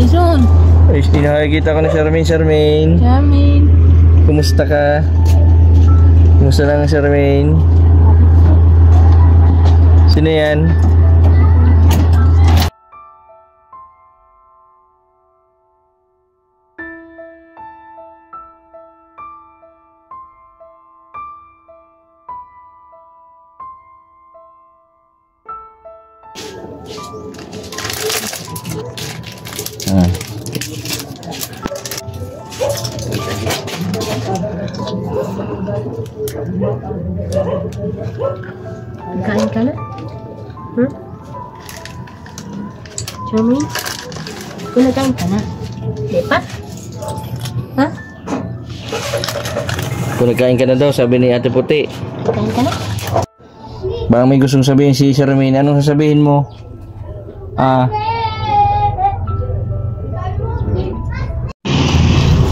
Jason. Ay, nakikita ko na Charmaine. Charmaine. Kumusta ka? Kumusta lang Charmaine? Sino yan? Kain ka na? Charmaine? Kung nagkain ka na? Di pa? Ha? Kung nagkain ka na daw, sabi ni Ate Puti. Kain ka na? Baka may gustong sabihin si Charmaine. Anong sasabihin mo?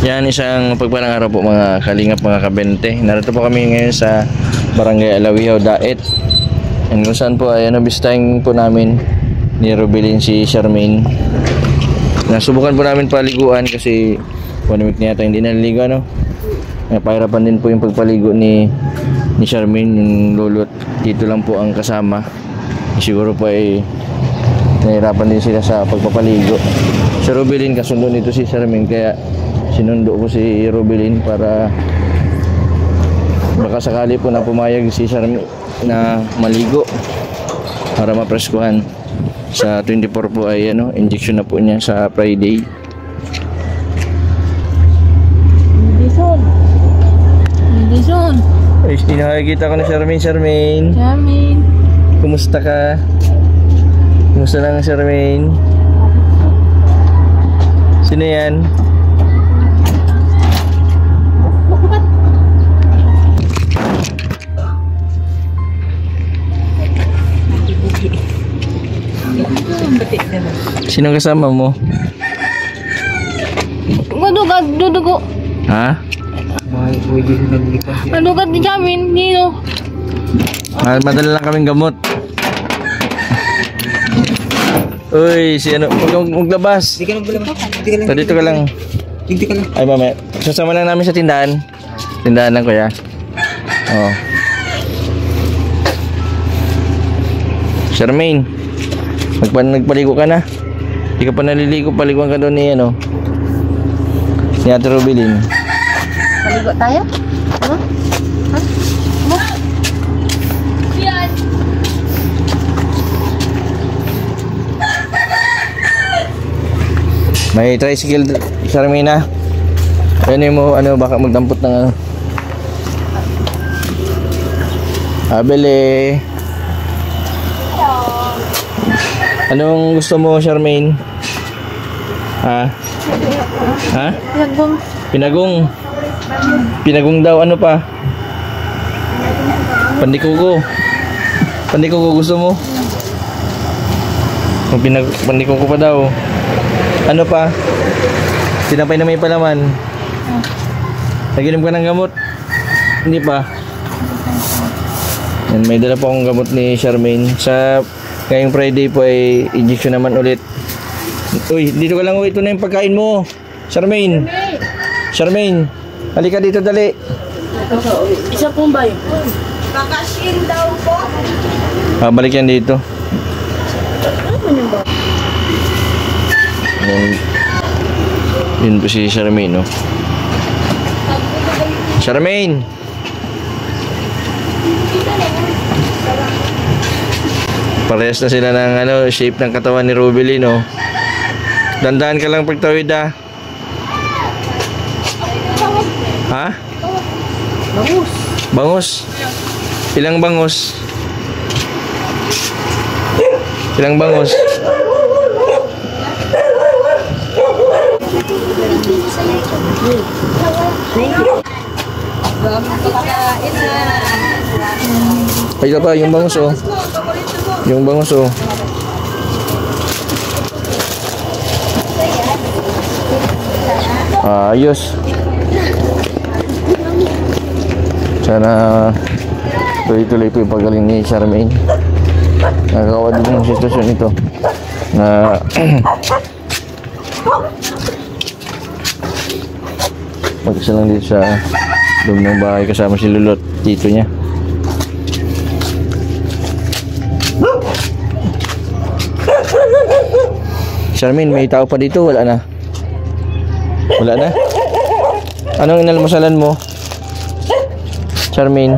Yan, isang pagpalang araw po mga kalingap, mga kabente. Narito po kami ngayon sa Barangay Alawihaw, Daet. And kung saan po ay bisitahin po namin ni Rubilin si Charmaine. Nasubukan po namin paliguan kasi 1 week na yata hindi naliligo, ano? Pahirapan din po yung pagpaligo ni Charmaine. Yung lolo at tito lang po ang kasama. Siguro po ay nahirapan din sila sa pagpapaligo. Si Rubilin kasundo nito si Charmaine, kaya sinundo ko si Rubilin para baka sakali po na pumayag si Charmaine na maligo para mapreskuhan. Sa 24 po ay injection na po niya sa Friday. Jason. Ay, nakikita ko na Charmaine. Kumusta ka? Kumusta lang Charmaine? Sino yan? Sino kasama mo? Madugat, dudugo. Ha? Madugat ni Charmaine, Nino. Madala lang kaming gamot. Uy, si maglabas. Hindi ka maglabas. Dito ka lang. Hindi ka lang. Ay, mamaya. Sasama lang namin sa tindahan. Tindahan lang, kuya. Oo. Charmaine, nagpaligo ka na. Hindi ka pa naliligo, paliguan ka doon ni ni Ate Rubilin. Maligo tayo? Ano? Ha? Ano? Yan! May tricycle, Charmaine. Ano mo, baka magdampot ng Abele. Anong gusto mo, Charmaine? Ha? Pinagong. Pinagong daw, ano pa? Pandikuko gusto mo? Pandikuko pa daw. Ano pa? Tinapay na may palaman. Naginom ka ng gamot? Hindi pa. Yan, may dala po akong gamot ni Charmaine. Sa ngayong Friday po ay injection naman ulit. Uy, dito ka lang. Ito na yung pagkain mo, Charmaine. Halika dito, dali. Isa pong bayo. Bakasyon daw po. Balik yan dito. Yun po si Charmaine, no? Charmaine! Parehas na sila ng shape ng katawan ni Rubilin, no? Dandahan ka lang pagtawid, ha? Ha? Bangus. Ilang bangus? Ilang bangus? Ay, pa yung bangus, oh. Yung bangus, oh. Ayos. Sana tuloy-tuloy po yung pagaling ni Charmaine. Nakakawa din yung sitwasyon ito na Mag-isa lang dito sa loob ng bahay kasama si Lulot, tito niya. Charmaine, may tao pa dito? Wala na? Wala na? Anong inalmusalan mo? Charmaine?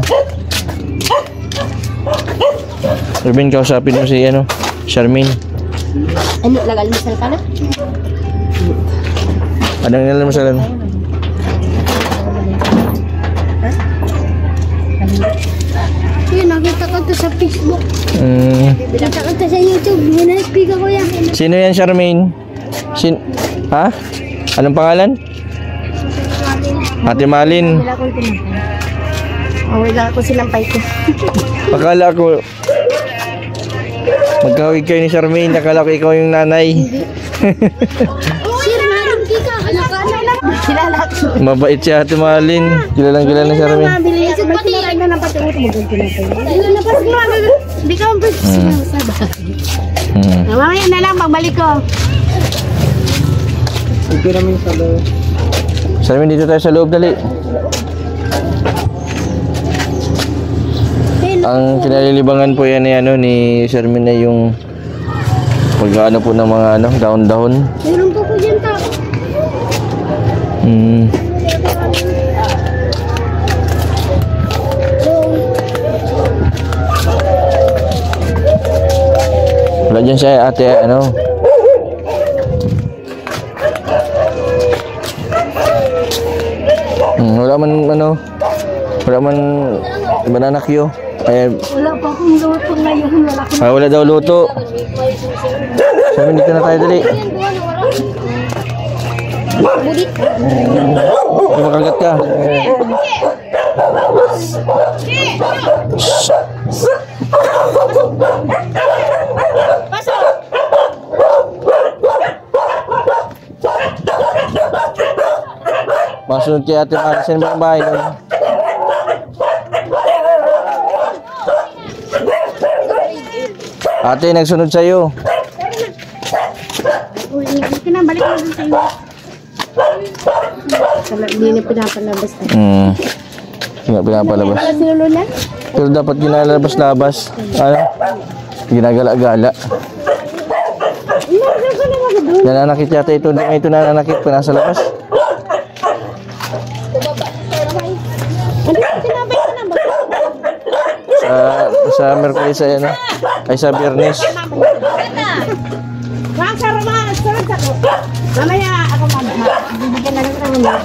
Charmaine, kausapin mo si Charmaine. Ano, nag-almusal ka na? Anong inalmusalan mo? Yun, nakita ko to sa Facebook. Nakita ko to sa YouTube. Minaspeak ako yan. Sino yan, Charmaine? Ha? Anong pangalan? Ate Malin. Wala akong tinapay. Wala ako sinampay ko. Akala ko magkawig kayo ni Charmaine. Akala ko ikaw yung nanay. Sir, maraming kika. Kilala ko. Mabait si Ate Malin. Kilalang kilala ni Charmaine. Mabili ako. May kilala na napatuot mo kung tinapay. Hindi ka ang pwede sinasaba. Mamaya na lang, pagbalik ko. Ito naman sa loob. Charmaine, dito tayo sa loob, dali. Ang kinalilibangan po yan ni Charmaine ay yung pag-ano po ng mga dahon-dahon. Meron po ko dyan tao. Wala dyan siya, ate, wala man bananakyo. Wala pa akong luto ngayon. Wala daw luto. Sabi, dito na tayo, dali. Makagat ka. Masunod kay Ate Mari. Saan ba ang bahay nun? Ate, nagsunod sa'yo. Hindi na, balik na sa iyo. Hindi na pinapalabas na. Hindi na pinapalabas. Para sinulo na? Pero dapat ginalabas-labas. Ginagala-gala. Nananakit yata ito. Hindi nga ito nananakit pa nasa labas. Sa Merkulis ay sa Biyernes. Mamaya ako bibigyan na lang naman.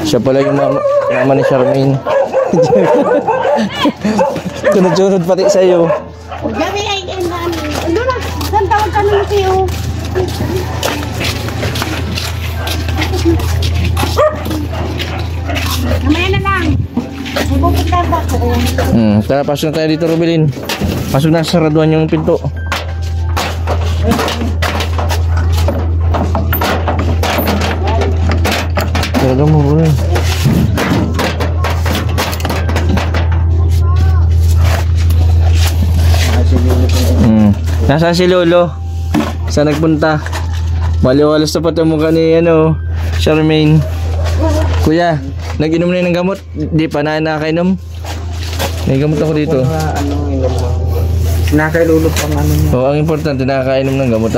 Siya pala yung mama ni Charmaine. Sunod-sunod pati sa'yo. Gabi ay ano na, saan tawag ka naman sa'yo? Mamaya na lang. Pupunta ba ako? Tara, pasok na tayo dito, Rubilin. Pasok na, saraduan yung pinto. Talaga mo, Rubilin. Nasaan si Lolo? Saan nagpunta? Maliwalas na pati ang mukha ni Charmaine. Kuya, nag-inom na ng gamot? Di pa na nakainom? May gamot ako dito. Nakailulog pang Oo, ang importante nakakainom ng gamot.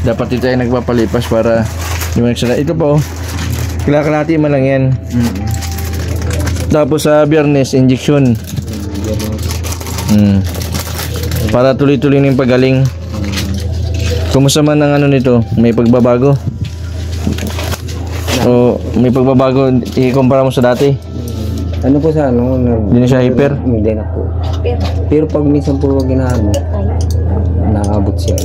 Dapat dito ay nagpapalipas para yung nagsana. Ito po, kalakalati man lang yan. Tapos sa Biyernes, injection. Para tuloy-tuloy ng pagaling. Kumusta man ang nito? May pagbabago? O may pagbabago ikumpara mo sa dati? Ano po sa Hindi na siya hyper? Hindi na po. Pero pag minsan po ginaano, naabot siya.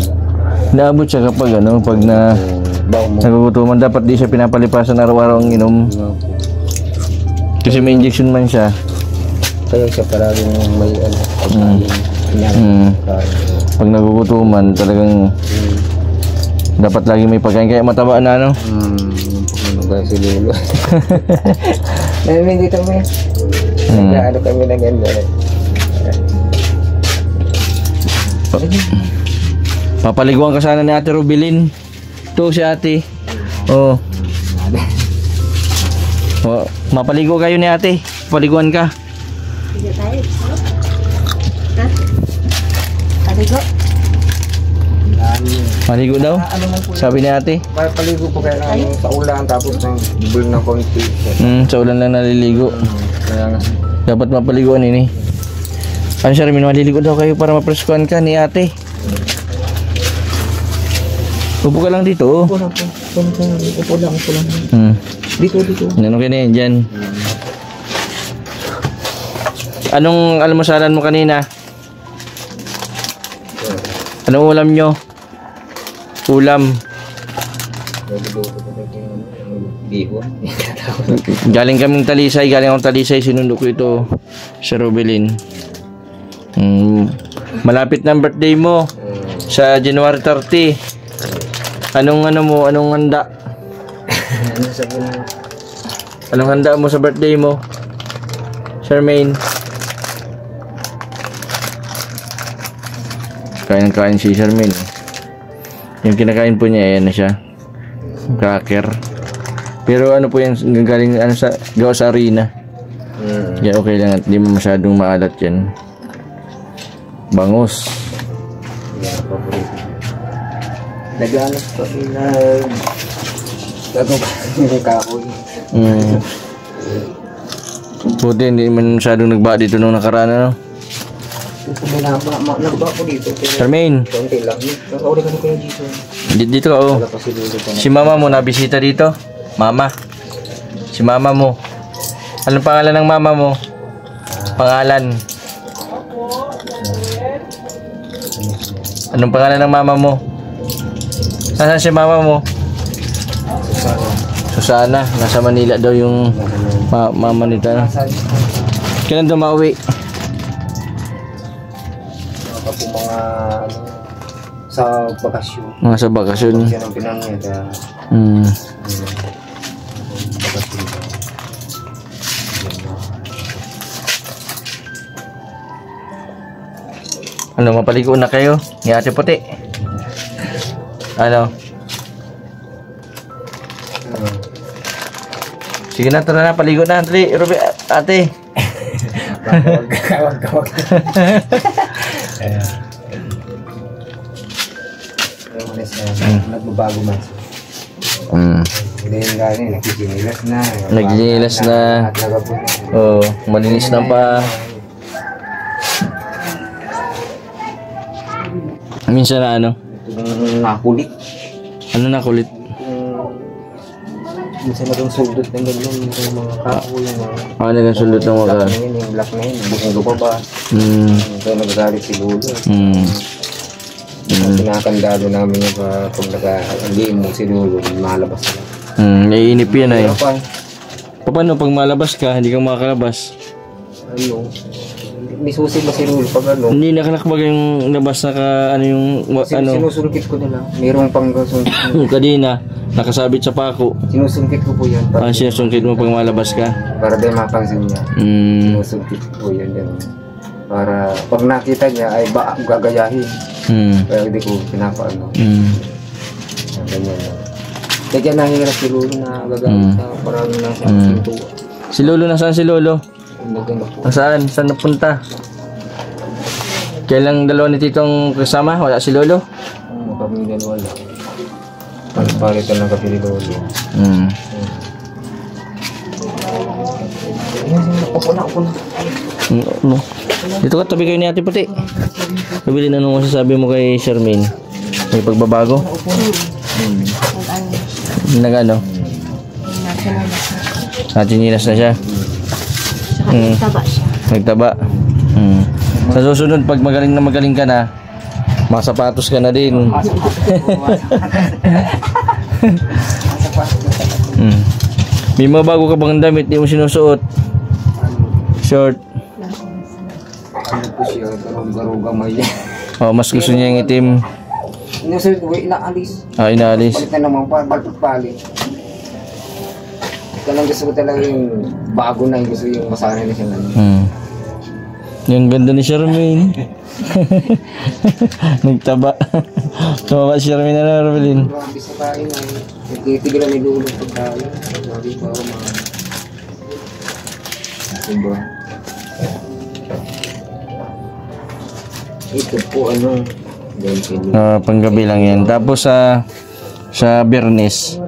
Naabot siya kapag pag nagugutuman, dapat di siya pinapalipasan araw-araw ang inom. Kasi may injection man siya. Kaya siya parang may pag nagugutuman talagang dapat lagi may pagkain, kaya mataba na ba si Lolo. Namin dito may ano kami na ganda. Papaliguan ka sana ni Ate Rubilin. Ito si Ate. Oh. Oh, mapaligo kayo ni Ate. Paliguan ka. Sige tayo. Ha? Aligo? Maligo daw. Sabi ni Ate. Paligo po kaya lang sa ulan tapos nang bubul ng konti. Sa ulan lang naliligo. Kaya nga. Dapat mapaliguan ini. Ano siya rin, maliligo daw kayo para mapreskuhan ka ni Ate. Upo ka lang dito. Upo lang. Dito. Ano ka na yan dyan? Anong almusalan mo kanina? Anong ulam nyo? Ulam. Galing kaming Talisay. Galing akong Talisay. Sinundo ko ito sa Rubilin. Malapit na ang birthday mo. Sa January 30. Anong handa? Anong handa mo sa birthday mo? Charmaine? Kain si Charmaine. Yung kinakain po niya, ayan na siya. Cracker. Pero ano po yan, galing gawa sa harina. Kaya okay lang at hindi mo masyadong maalat yan. Bangus. Nag-anak pa sila. Gagawin kahoy. Buti hindi man masyadong nagba dito nung nakaraan, ano? Nagba ko dito. Charmaine, Konti lang. Uri ka na kayo dito. dito ka, oh. Wala pa si Lolo pa. Si mama mo nabisita dito? Mama? Si mama mo? Anong pangalan ng mama mo? Pangalan? Anong pangalan ng mama mo? Nasaan si mama mo? Susana. Nasa Manila daw yung mama nito. Kailan daw mauwi? Baka po mga sa bakasyon. Mga sa bakasyon. Yan ang pinangya. Bakasyon. Ano, mapaligo na kayo? Ni Ate Puti. Ano? Sige na, tara na, paligo na. Ruby, Ate. Kawag. Nagbabago man. Hindi yung gano'n, nagkikinilas na. Nagkikinilas na. Oh, malinis na pa. Minsan na ano? Nakulit. Ano nakulit? Minsan naging suldot ng ganyan. Yung mga kahoy. Naging suldot ng mga kahoy. Yung black na yun. Bukong lumabas. So nagagalit si Lolo. Pinakandado namin yung pag nag-alimog si Lolo, malabas na. Naiinip yan ay. Paano pag malabas ka, hindi ka makakalabas? Ano? May susi ba si Lolo pag ano? Hindi nakalakbag yung labas na ka, ano yung, ano? Sinusungkit ko na lang. Mayroong pang sungkit. Yung kanina, nakasabit sa pako. Sinusungkit ko po yan. Sinusungkit mo pag malabas ka? Para di mapansin niya. Sinusungkit ko yan. Para pag nakita niya ay gagayahin. Kaya hindi ko pinapaano. Ganyan lang. Kaya nahihirap si Lolo na gagawin sa parang nasa pintuan. Si Lolo, nasaan si Lolo? Nasaan? Saan napunta? Kailang dalawa ni Titong kasama? Wala si Lolo? Kami dalawa lang. Palitan ng kape ni Lolo. No. Dito ka, tabi kayo ni Ate Puti. Kabili na nung masasabi mo kay Charmaine. May pagbabago? Nag-ano? Natinilas na siya. Nagtaba siya. Nagtaba. Sa susunod, pag magaling ka na, masapatos ka na din. May mga bago ka bang damit, di mo sinusuot? Short. Ano po siya, garuga may yan. Oh, mas gusto niya yung itim. Inusulit ko, inaalis. Inaalis. Palit na naman, balpit-palit. Ito lang gusto ko talaga yung bago na yung gusto yung masanay na siya. Yung ganda ni Charmaine. Nagtaba. Tumaba si Charmaine na Robilin. Grabe sa kain ay. Nagtitigil na nilulong pagkain. Grabe pa ako mga... Sobra. Ito po ano. Panggabi lang yan. Tapos sa Biyernes.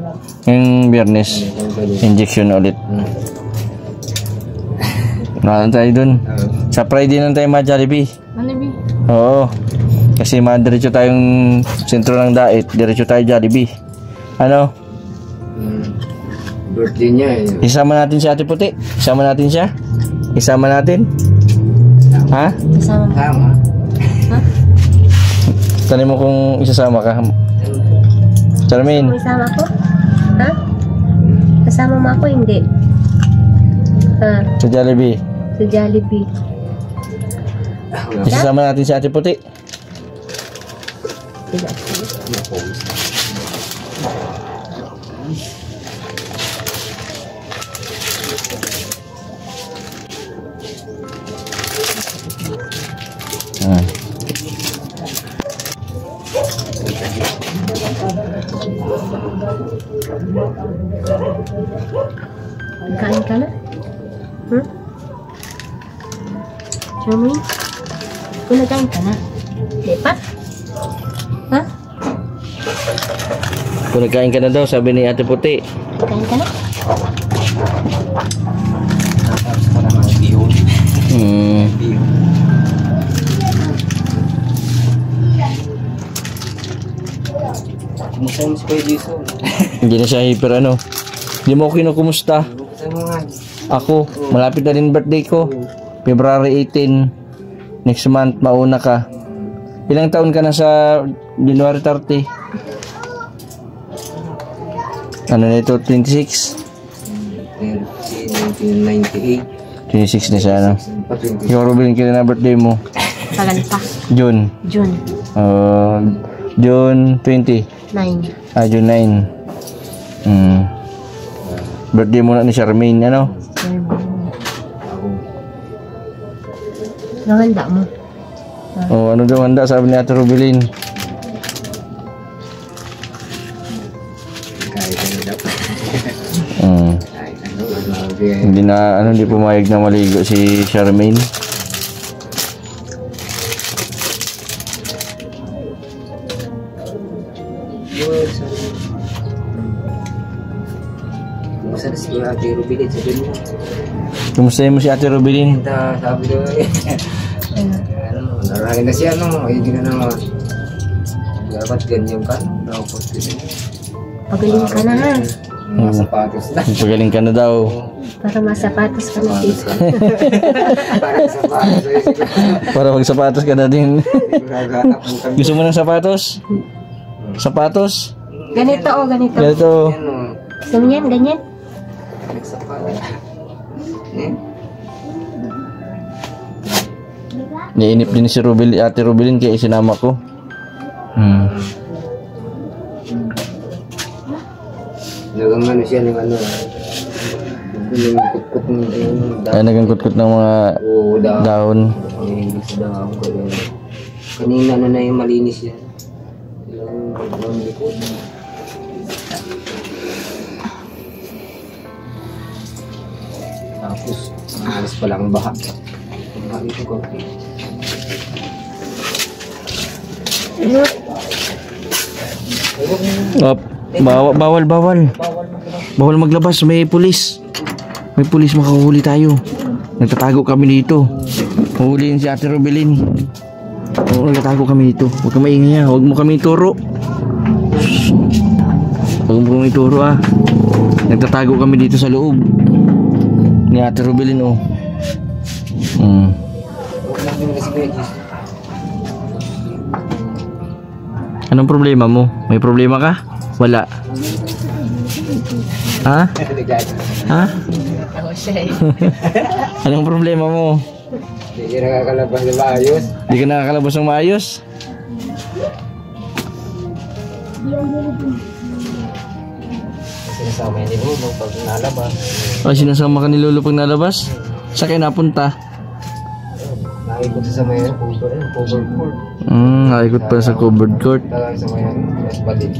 Yung Biyernes, injection ulit. Nalan tayo dun. Sa Friday lang tayo ma-Jollibee. Jollibee. Oo. Kasi diretso tayong sentro ng Dait. Diretso tayo Jollibee. Ano? Birthday niya eh. Isama natin si Ate Puti. Isama natin siya. Isama natin. Ha? Kasama. Tama. Ha? Tanay mo kung isasama ka. Charmaine. Isama ko? Ha? Kasama mo ako? Hindi. Ha? Sa Jollibee. Sa Jollibee. Isasama natin si Ate Puti. Tidak. Kain ka na? Charmaine? Kung nagkain ka na? Di pa? Ha? Kung nagkain ka na daw, sabi ni Ate Puti. Kain ka na? Kumusta mo si Kuya Jason? Hindi na siya hyper ano. Hindi mo ako kinukumusta. Kumusta mo nga? Ako, malapit na rin birthday ko. February 18. Next month, mauna ka. Ilang taon ka na sa January 30? Ano na ito? 26? 1998. 26 na siya, ano? Yung Rubilin, kailan na birthday mo? Tagal pa. June. June June 20. 9. June 9. Birthday mo na ni Charmaine, ano? Ang handa mo. Ano daw handa, sabi ni Ate Rubilin. Hindi pumayag na maligo si Charmaine. Kumusta si Ate Rubilin? Sabi mo. Kumusta mo si Ate Rubilin? Sabi ko narangin na siya, no? Hindi na naman. Dapat ganyan ka, no? Dapat ganyan. Pagaling ka na ha. Mga sapatos na. Pagaling ka na daw. Para masapatos ka na dito. Para sapatos. Para magsapatos ka na din. Nagahanap mo kami. Gusto mo ng sapatos? Sapatos? Ganito o ganito. Ganito. Yan, no? Gusto mo yan? Ganyan? Nagsapatos. Niinip din si Ate Rubilin kaya isinama ko. Nagang ano siya, ng ano. Yung kutkut ng Ay, nagangkut-kut ng mga dahon. Hindi sa dahon ko. Kanina na yung malinis yan. Yung likod. Tapos, alas pa lang baha. Baha ito ko. Bawal maglabas, may pulis. May pulis, makahuli tayo. Nagtatago kami dito. Huhulihin si Ate Rubilin. Nagtatago kami dito. Huwag ka maingay, huwag mo kami ituro. Huwag mo kami ituro ah. Nagtatago kami dito sa loob ni Ate Rubilin oh. Anong problema mo? May problema ka? Wala. Ha? Ha? Anong problema mo? Hindi ka nakakalabas na maayos. Hindi ka nakakalabas ng maayos? Sinasama yan ni Lolo pag nalabas. O, sinasama ka ni Lolo pag nalabas? Saan kayo napunta? Naikot sa may covered court. Naikot pa sa covered court. Talagang sa may mas badin.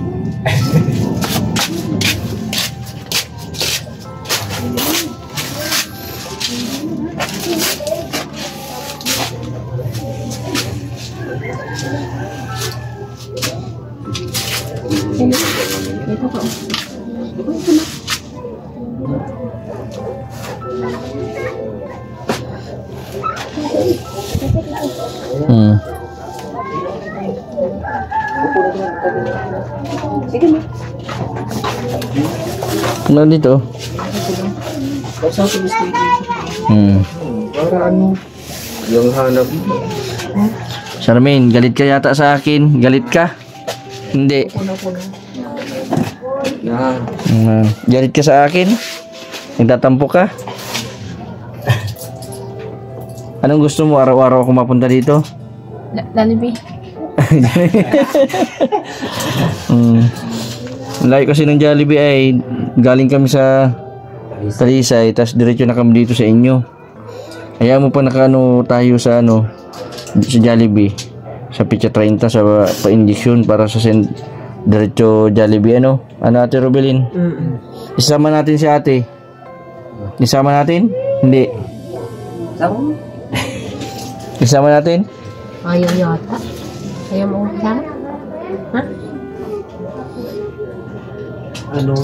Ano dito? Para ano? Yung hanap. Charmaine, galit ka yata sa akin. Galit ka? Hindi. Yan. Galit ka sa akin? Nagtatampo ka? Anong gusto mo? Araw-araw ako mapunta dito? Jollibee. Layo kasi ng Jollibee ay galing kami sa Talisay, tapos diretso na kami dito sa inyo. Kaya mo pa nakaano tayo sa sa Jollibee sa Picha 30 sa pa-injection para sa diretso Jollibee Ate Robelin? Isama natin si ate. Isama natin? Hindi. Isama natin? Ayaw yata. Ayaw mo kasama? Ha? Ano?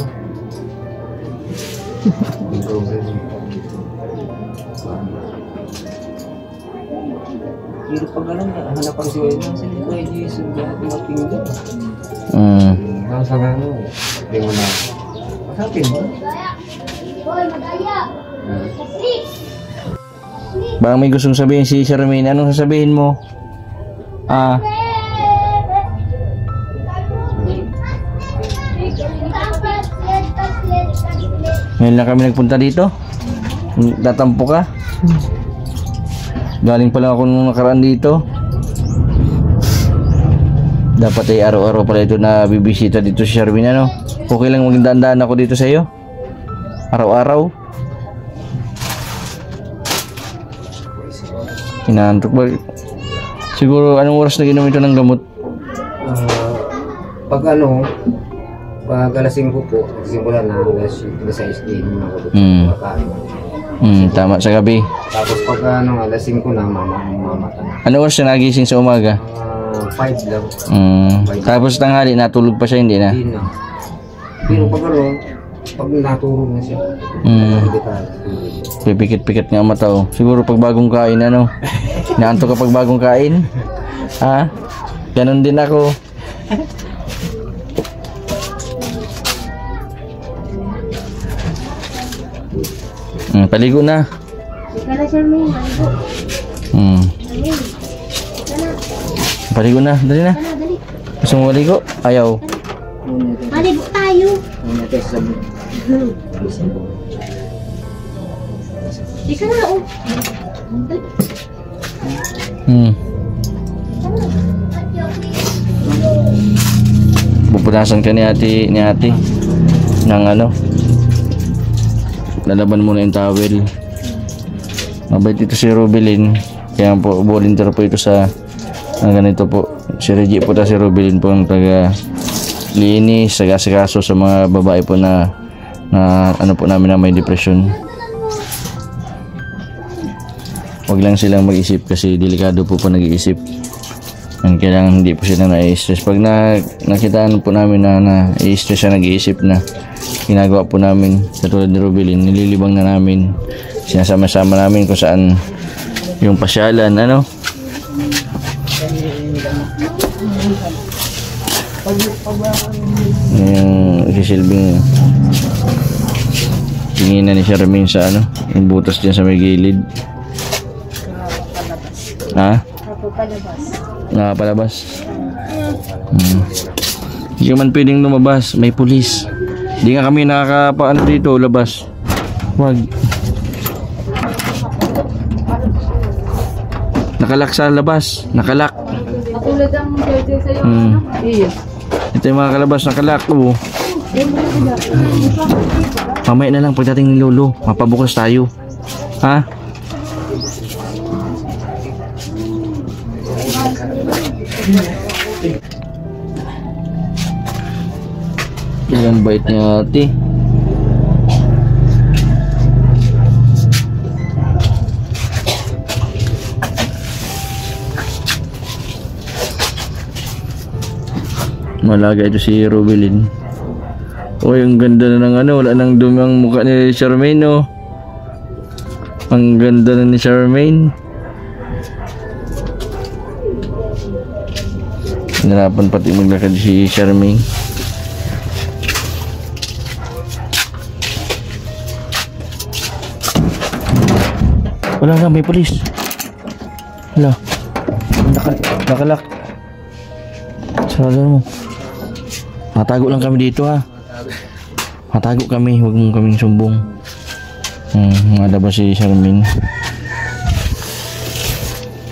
Pero pag hanapan si Wayne, sila ko ay Jesus, lahat matinggan. Sa gano'n, hindi mo na. Masapin mo? Baka may gustong sabihin si Charmaine. Anong sasabihin mo? Ngayon lang kami nagpunta dito. Tatampo ka. Galing pa lang ako nung nakaraan dito. Dapat ay araw-araw pala ito na bibisita dito si Charmaine. Okay lang maging dandaan ako dito sa iyo? Araw-araw? Inaantok ba? Siguro anong oras na ginom ito ng gamot? Pag alas 5 po, simula na alas 6 din ako kakain. Tama sa gabi. Tapos pag alas 5 na mamata na. Ano oras siya nagising sa umaga? 5 lang. Tapos tanghali natulog pa siya, hindi na? Hindi na. Pero pag natulog na siya, pipikit-pikit nga mata Siguro pag bagong kain naantok ka pag bagong kain? Ganon din ako. Paligo na. Kala Charmaine, Paligo na, dali na. dali. Gusto mo maligo? Ayaw. Maligo tayo. Ika na, Pupunasan ka ni ate ng lalaban muna yung towel. Mabait ito si Robelin, kaya po volunteer po ito sa ganito po. Si Reggie po si Robelin po ang taga linis, taga-asikaso sa mga babae po na po namin na may depression. Huwag lang silang mag-isip kasi delikado po nag-iisip. And kailangan hindi po sila na-stress. Pag nakitaan po namin na i-stress siya, nag-iisip na, ginagawa po namin katulad ni Robelin, nililibang na namin, sinasama-sama namin kung saan yung pasyalan, yung sisilbing tinginan ni Charmaine sa yung butas dyan sa may gilid. Palabas. Hindi ka man pwedeng lumabas, may pulis. Hindi nga kami nakakapaano dito, labas. Wag. Nakalak sa labas, nakalak. Katulad ang judge sa'yo, Iya. Ito yung mga kalabas, nakalak. Mamaya na lang pagdating ni Lolo, mapabukas tayo. Ilang bite niya ate. Malaga ito si Rubilin. Uy, ang ganda na ng ano, wala nang dumi ang mukha ni Charmaine, oh. Ang ganda na ni Charmaine. Nahirapan pati maglakad si Charmaine. Wala na, may polis. Wala. Nakalak. Sarado mo. Matago lang kami dito, ha. Matago kami, huwag mong kaming sumbong. Malabas si Charmaine.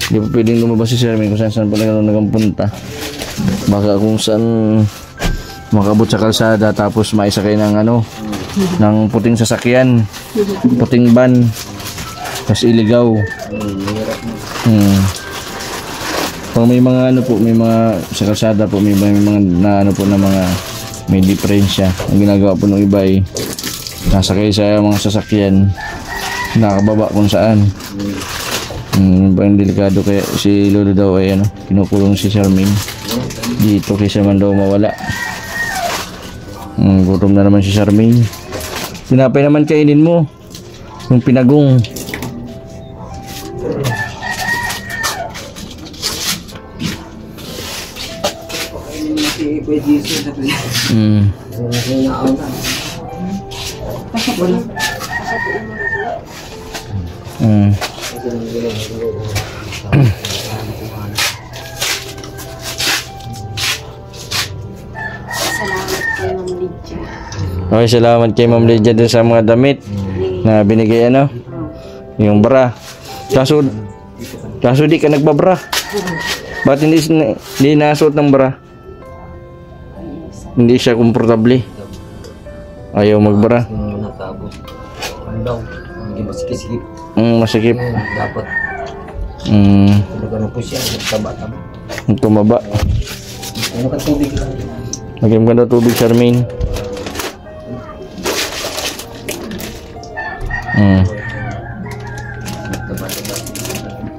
Hindi pa pwedeng lumabas si Charmaine kung saan pala nagpunta. Baka kung saan makabot sa kalsada tapos maisakay ng ano, ng puting sasakyan, puting van, tapos iligaw. Pag may mga ano po, may mga sa kalsada po, may mga na ano po na mga may diferensya. Ang ginagawa po ng iba ay nasakay sa mga sasakyan, nakababa kung saan. Parang delikado, kaya si Lolo daw ay ano, kinukulong si Charmaine dito kaysa man daw mawala. Gutom na naman si Charmaine. Pinapay naman kainin mo yung pinagong. Okay, salamat kay Ma'am Lydia din sa mga damit na binigay ano, yung bra. Kaso di ka nagbabra. Ba't hindi nasuot ng bra? Hindi siya komportable. Ayaw magbara. Natapos. Ano daw? Hindi masikip. Masikip. Dapat. Talaga na po siya. Taba-taba. Tumaba. Ano ka tubig lang? Lagyan ka na tubig, Charmaine.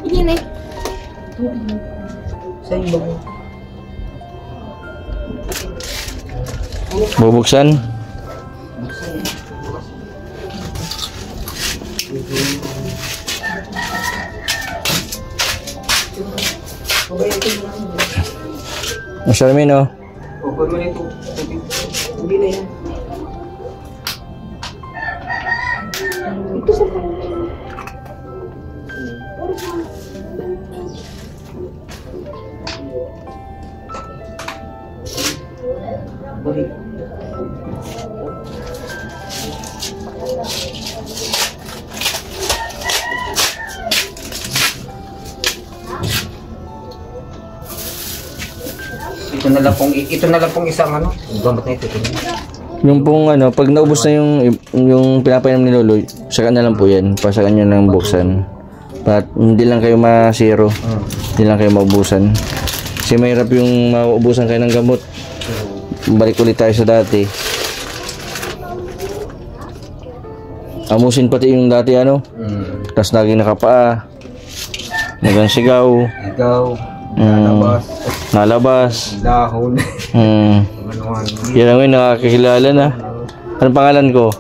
Ini nih. Sa iyo. Bubuksan. Charmaine, oh. Okay mo nito. Hindi na yan. Itu sa Balik. Ito na lang pong isang ano, gamot na ito. Yung pong ano, pag naubos na yung pinapainom ni Lolo, saka na lang po yan. Pasakan nyo ng buksan. At hindi lang kayo masiro. Hindi lang kayo maubusan. Kasi mahirap yung maubusan kayo ng gamot. Balik ulit tayo sa dati. Amusin pati yung dati ano. Tapos laging nakapaa. Nagang sigaw. Nalabas. Dahon. Yan ang ngayon nakakilala na. Anong pangalan ko?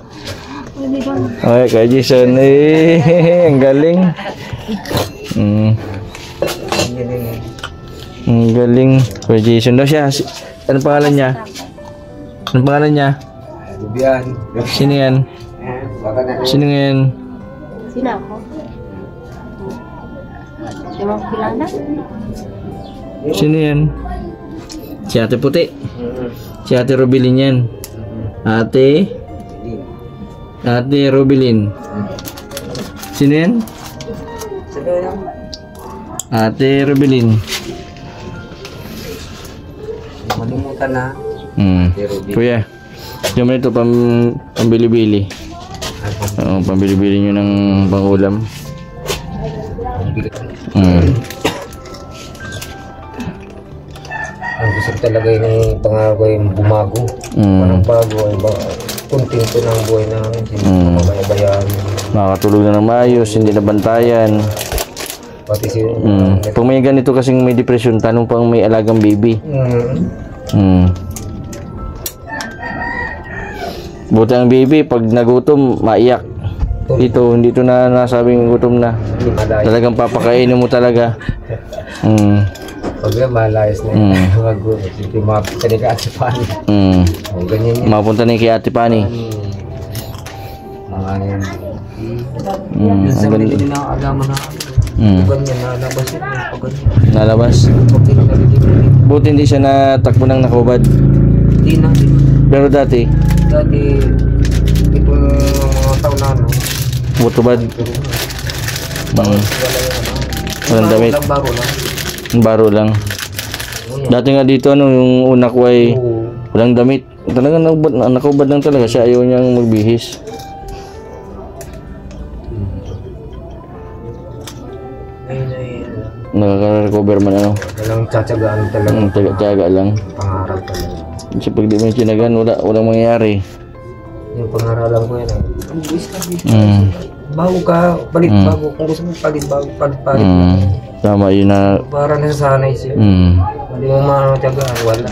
Okay, kay Jason. Ang galing. Ang galing. Kay Jason daw siya. Anong pangalan niya? Anong pangalan niya? Bubian. Sino yan? Sino yan? Sino ako? Sino mo kilala? Sino yan? Si Ate Puti. Si Ate Rubilin yan. Ate Rubilin. Sino yan? Ate Rubilin. Malimutan na. Kuya, yung man ito pambili-bili. Pambili-bili nyo ng pangulam. Ang gusto ko talaga yung pangako yung bumago. Parang bago ay kunting ko ng buhay namin. Hindi ko makabayaan. Makakatulog na ng maayos, hindi na bantayan. Pati si... Kung may ganito kasing may depression, tanong pang may alagang baby. Buti ang baby, pag nagutom, maiyak. Ito, hindi ito na nasabing gutom na. Talagang papakainin mo talaga. Pag malayas na yun, hindi mapunta ni kay Ate Pani. Ganyan yun. Mapunta na kay Ate Pani. Mga yun. Minsan may hindi na alaman na ganyan, nalabas yun. Nalabas? Buti hindi siya natakbo ng nakubad. Hindi na. Pero dati? Dati, itong mga taon na ano. Butubad? Walang damit? Baro lang. Baro lang. Dati nga dito ano, yung una ko ay walang damit. Talagang nakubad lang talaga siya. Ayaw niyang magbihis. Nakaka-recover man ano. Walang tsatsagaan talaga. Tsaga lang. Pangaral talaga. Kasi pag di mo yung tinagan, walang mangyayari. Yung pangaralan ko yan. Bago ka, palit bago. Kung gusto mo palit bago, palit na. Tama yun na. Para nasasanay siya. Hindi mo matyagaan, wala.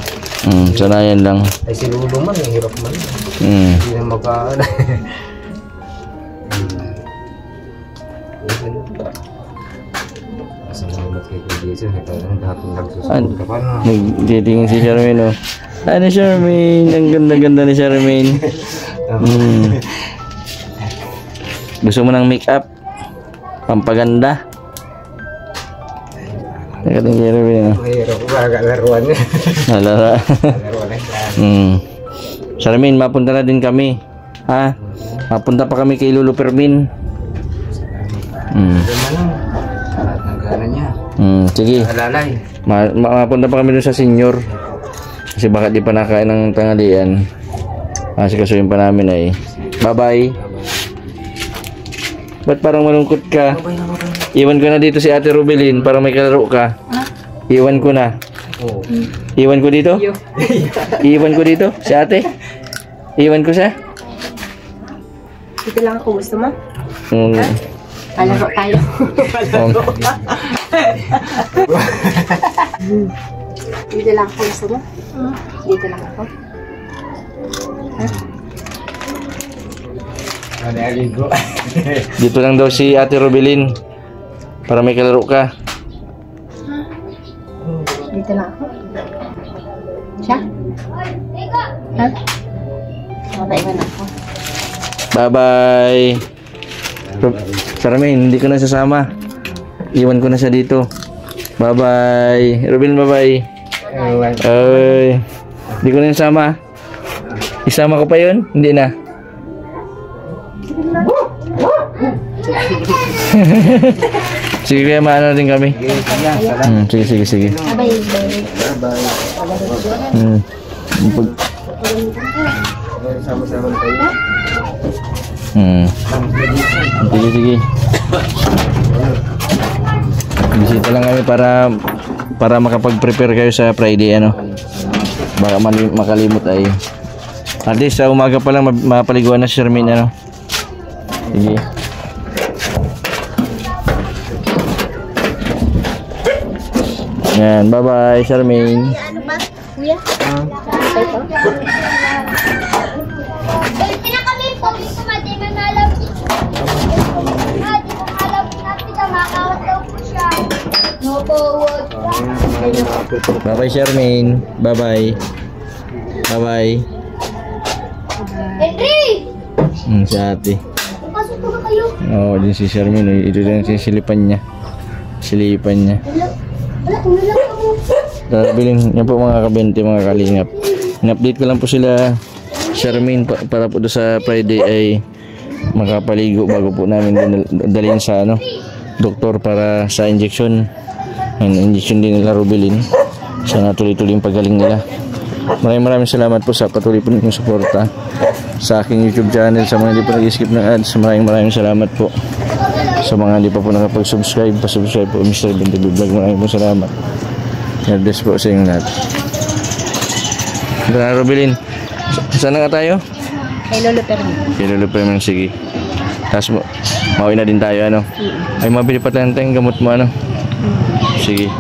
Sanayan lang. Ay si Lolo man, hirap man. Hindi na Salamat kay Jesus. Dapat nagsusunod ka pa na. Nagtitingin si Charmaine, oh. Ano Charmaine? Ang ganda-ganda ni Charmaine. Gusto mo ng make-up? Pampaganda? Nakating si Charmaine, oh. Mahirap ba? Laruan niya. Nalara. Laruan na. Charmaine, mapunta na din kami. Ha? Mapunta pa kami kay Lolo Fermin. Nagana niya. Sige. Alalay. Mapunta pa kami dun sa senior. Kasi baka di pa nakain ng tanghalian. Kasi kasuyin pa namin ay. Bye-bye. Ba't parang malungkot ka? Iwan ko na dito si Ate Rubelin para may kalaro ka. Iwan ko na. Iwan ko dito? Iwan ko dito? Si Ate? Iwan ko siya? Dito lang ako, gusto mo? Palaro tayo. Dito lang ako, gusto mo? Dito lang ako. Dito lang daw si Ate Rubelin para may kalaro ka. Dito lang ako. Siya? Ha? Mabaiwan ako. Bye-bye. Charmaine, hindi ko na sasama. Iwan ko na siya dito. Bye-bye. Rubelin, bye-bye. Ay, hindi ko na sasama. Isama ko pa yun? Hindi na. Sige, kaya maano din kami. Sige. Bye-bye. Sama-sama tayo. Sige. Bisita lang kami para makapag-prepare kayo sa Friday, ano. Baka makalimot ay. At least sa umaga pa lang mapaliguan na si Charmaine, ano. Sige. Yan, bye-bye Charmaine. Ano ba? Kuya? Bye-bye Charmaine. Bye-bye. Bye-bye. Henry! Si Ate. Pasok na kayo. Oo, din si Charmaine. Ito din silipan niya. Wala, umilang ako. Bilhin yan po mga kabente, mga kalingap. In-update ko lang po sila Charmaine para po doon sa Friday ay makapaligo bago po namin dalhin sa doktor para sa injection. Injection din nila Rubelin. Sana tuloy-tuloy yung paggaling nila. Maraming salamat po sa patuloy po ninyong suporta sa aking YouTube channel. Sa mga hindi po nag-skip ng ads, maraming salamat po. Sa mga hindi pa po nakapag-subscribe, pa-subscribe po Mr. Bente Vlog. Maraming salamat. God bless po sa inyong lahat. Tara, Rubilin. Saan na nga tayo? Kay Lolo Permi. Kay Lolo Permen, sige. Tapos mauwi na din tayo, ano? Ay, mabili pa tayong gamot mo, ano? Sige.